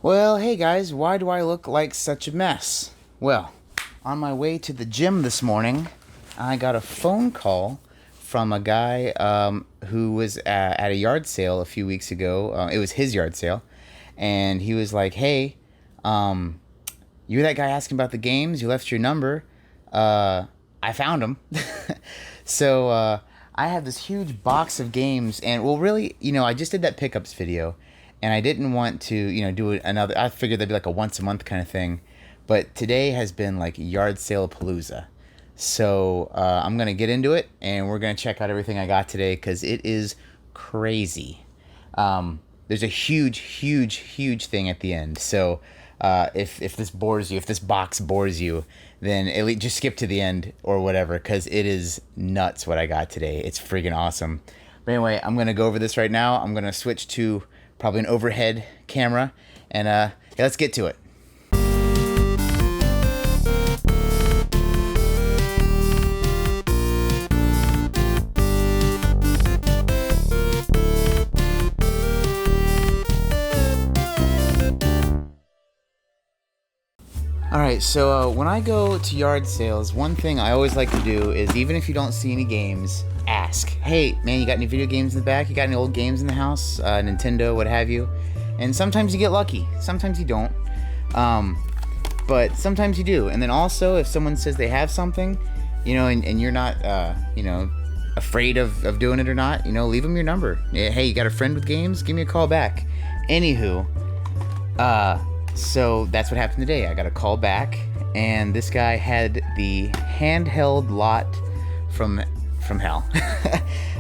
Well, hey guys, why do I look like such a mess? Well, on my way to the gym this morning, I got a phone call from a guy who was at a yard sale a few weeks ago. It was his yard sale, and he was like, "Hey, um, you're that guy asking about the games? You left your number. I found him." So I have this huge box of games, and well, really, I just did that pickups video, and I didn't want to, do another. I figured that'd be like a once a month kind of thing, but today has been like yard sale palooza. So I'm gonna get into it, and we're gonna check out everything I got today because it is crazy. There's a huge, huge, huge thing at the end. So if this bores you, if this box bores you, then at least just skip to the end or whatever, because it is nuts what I got today. It's freaking awesome. But anyway, I'm gonna go over this right now. I'm gonna switch to probably an overhead camera, and yeah, let's get to it. Alright, so when I go to yard sales, one thing I always like to do is, even if you don't see any games, ask. Hey, man, you got any video games in the back? You got any old games in the house? Nintendo, what have you? And sometimes you get lucky. Sometimes you don't. But sometimes you do. And then also, if someone says they have something, and you're not, afraid of doing it or not, leave them your number. Hey, you got a friend with games? Give me a call back. Anywho, so that's what happened today. I got a call back, and this guy had the handheld lot from hell.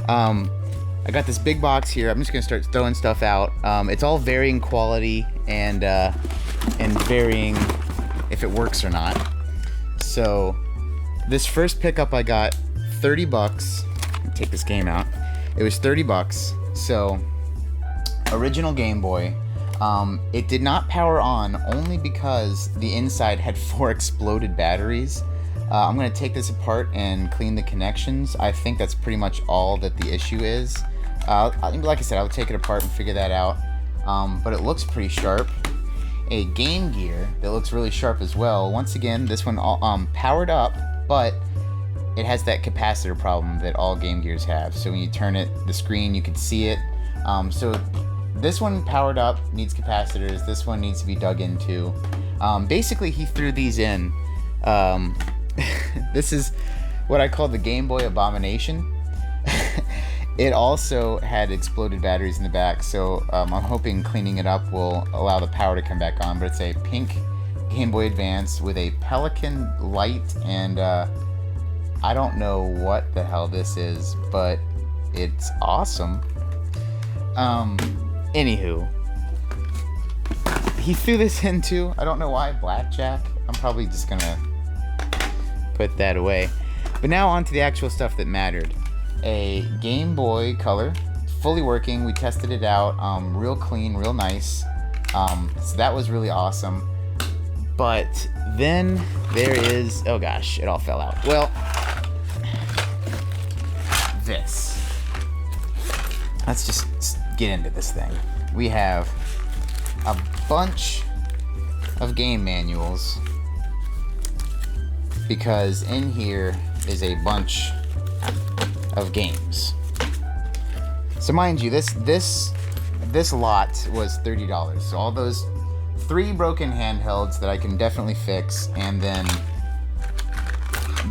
I got this big box here. I'm just gonna start throwing stuff out. It's all varying quality and varying if it works or not. So this first pickup I got $30. Let me take this game out. It was $30. So original Game Boy. It did not power on only because the inside had 4 exploded batteries. I'm going to take this apart and clean the connections. I think that's pretty much all that the issue is. Like I said, I'll take it apart and figure that out. But it looks pretty sharp. A Game Gear that looks really sharp as well. Once again, this one powered up, but it has that capacitor problem that all Game Gears have. So when you turn it, the screen, you can see it. So this one powered up, needs capacitors. This one needs to be dug into. Basically, he threw these in. This is what I call the Game Boy abomination. It also had exploded batteries in the back, so I'm hoping cleaning it up will allow the power to come back on. But it's a pink Game Boy Advance with a Pelican light, and I don't know what the hell this is, but it's awesome. Anywho, he threw this into, I don't know why, blackjack. I'm probably just gonna put that away. But now on to the actual stuff that mattered. A Game Boy Color, fully working. We tested it out, real clean, real nice. So that was really awesome. But then there is, oh gosh, it all fell out. Well, this. Let's just get into this thing. We have a bunch of game manuals because in here is a bunch of games. So mind you, this lot was $30. So all those 3 broken handhelds that I can definitely fix, and then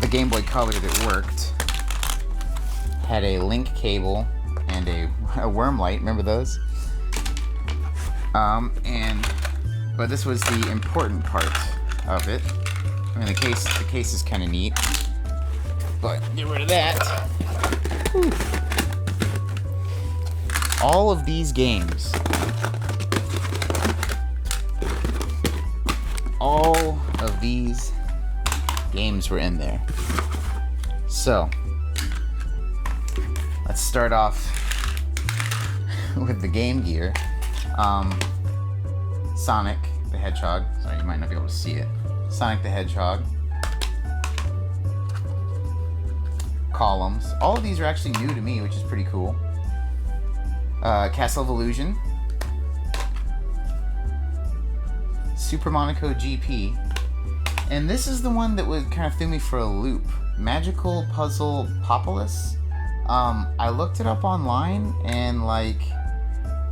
the Game Boy Color that worked had a link cable and a worm light. Remember those? But this was the important part of it. I mean, the case is kind of neat, but get rid of that. Whew. All of these games, were in there. So let's start off with the Game Gear. Sonic the Hedgehog. Sorry, you might not be able to see it. Sonic the Hedgehog. Columns. All of these are actually new to me, which is pretty cool. Castle of Illusion. Super Monaco GP. And this is the one that would kind of threw me for a loop. Magical Puzzle Populous. I looked it up online, and like,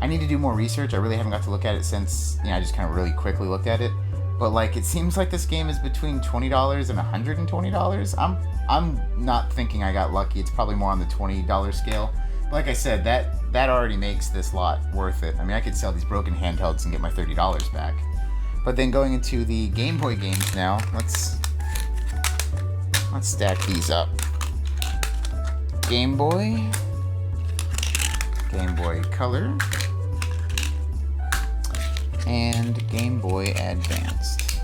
I need to do more research. I really haven't got to look at it since, I just kind of really quickly looked at it. But like, it seems like this game is between $20 and $120. I'm not thinking I got lucky. It's probably more on the $20 scale. But like I said, that already makes this lot worth it. I mean, I could sell these broken handhelds and get my $30 back. But then going into the Game Boy games now, let's stack these up. Game Boy, Game Boy Color, and Game Boy Advanced.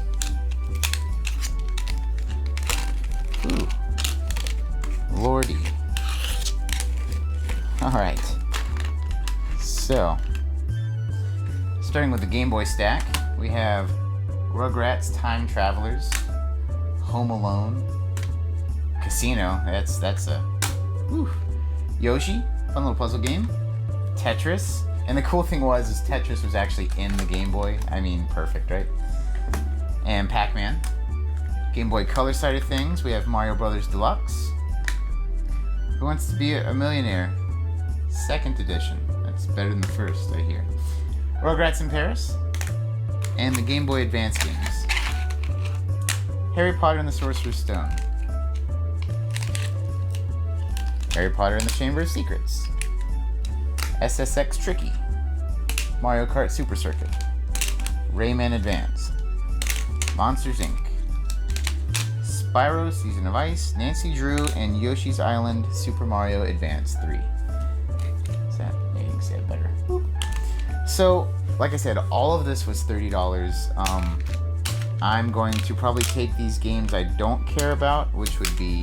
Ooh, lordy. Alright, so, starting with the Game Boy stack, we have Rugrats Time Travelers, Home Alone, Casino, that's a, whew. Yoshi, fun little puzzle game, Tetris, and the cool thing is Tetris was actually in the Game Boy. I mean, perfect, right? And Pac-Man. Game Boy Color side of things, we have Mario Brothers Deluxe. Who Wants to Be a Millionaire? Second edition. That's better than the first, I hear. Rugrats in Paris. And the Game Boy Advance games. Harry Potter and the Sorcerer's Stone. Harry Potter and the Chamber of Secrets. SSX Tricky. Mario Kart Super Circuit. Rayman Advance. Monsters Inc. Spyro Season of Ice, Nancy Drew, and Yoshi's Island Super Mario Advance 3. Is that? Yeah, you can say it better. So, like I said, all of this was $30. I'm going to probably take these games I don't care about, which would be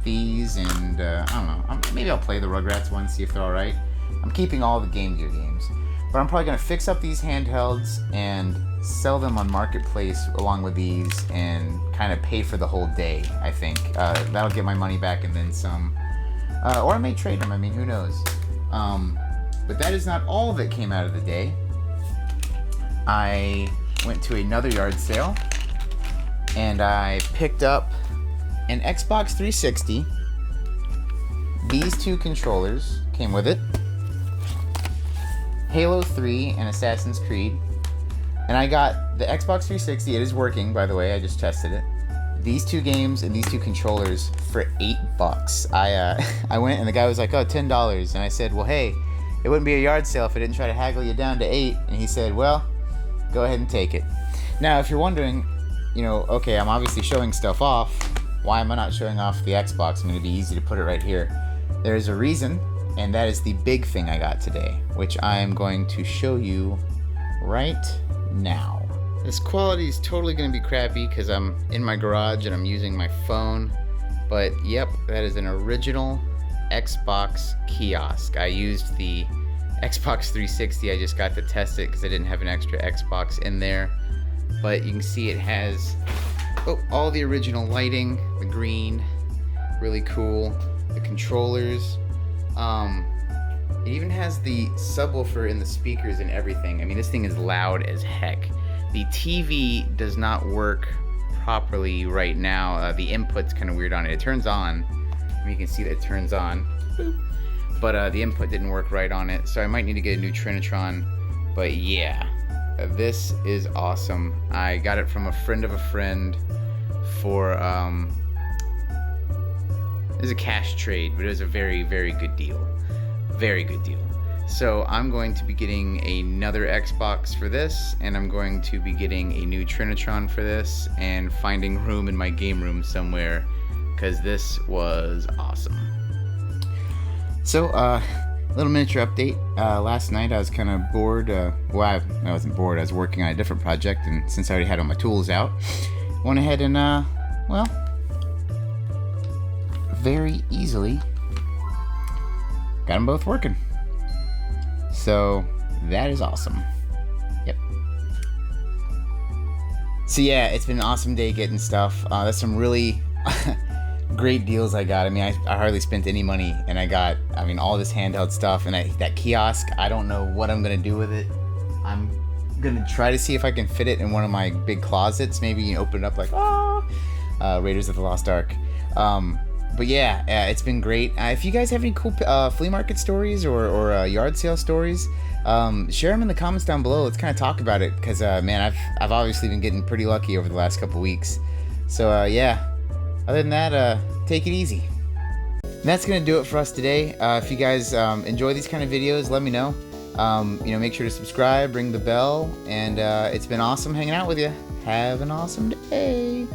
these and, I don't know, maybe I'll play the Rugrats one, see if they're alright. I'm keeping all the Game Gear games. But I'm probably going to fix up these handhelds and sell them on Marketplace along with these and kind of pay for the whole day, I think. That'll get my money back and then some. Or I may trade them, I mean, who knows. But that is not all that came out of the day. I went to another yard sale and I picked up an Xbox 360. These two controllers came with it. Halo 3 and Assassin's Creed. And I got the Xbox 360. It is working, by the way. I just tested it. These two games and these two controllers for $8. I went and the guy was like, "Oh, $10." And I said, "Well, hey, it wouldn't be a yard sale if I didn't try to haggle you down to $8." And he said, "Well, go ahead and take it." Now, if you're wondering, okay, I'm obviously showing stuff off. Why am I not showing off the Xbox? I mean, it'd be easy to put it right here. There's a reason, and that is the big thing I got today, which I am going to show you right now. This quality is totally going to be crappy because I'm in my garage and I'm using my phone, but yep, that is an original Xbox kiosk. I used the Xbox 360. I just got to test it because I didn't have an extra Xbox in there, but you can see it has all the original lighting, the green, really cool, the controllers. It even has the subwoofer in the speakers and everything. I mean, this thing is loud as heck. The TV does not work properly right now. The input's kind of weird on it. It turns on. I mean, you can see that it turns on. Boop. But the input didn't work right on it, so I might need to get a new Trinitron. But yeah, this is awesome. I got it from a friend of a friend for, it was a cash trade, but it was a very, very good deal. Very good deal. So I'm going to be getting another Xbox for this, and I'm going to be getting a new Trinitron for this, and finding room in my game room somewhere, because this was awesome. So, little miniature update. Last night I was kind of bored. I wasn't bored. I was working on a different project, and since I already had all my tools out, went ahead and, very easily got them both working. So that is awesome. Yep. So yeah, it's been an awesome day getting stuff. That's some really great deals I got. I mean, I hardly spent any money, and I got, all this handheld stuff, and that kiosk, I don't know what I'm gonna do with it. I'm gonna try to see if I can fit it in one of my big closets. Maybe, you know, open it up like, Raiders of the Lost Ark. But yeah, it's been great. If you guys have any cool flea market stories or yard sale stories, share them in the comments down below. Let's kind of talk about it, because man, I've obviously been getting pretty lucky over the last couple weeks. So yeah, other than that, take it easy. And that's gonna do it for us today. If you guys enjoy these kind of videos, let me know. You know, make sure to subscribe, ring the bell, and it's been awesome hanging out with you. Have an awesome day.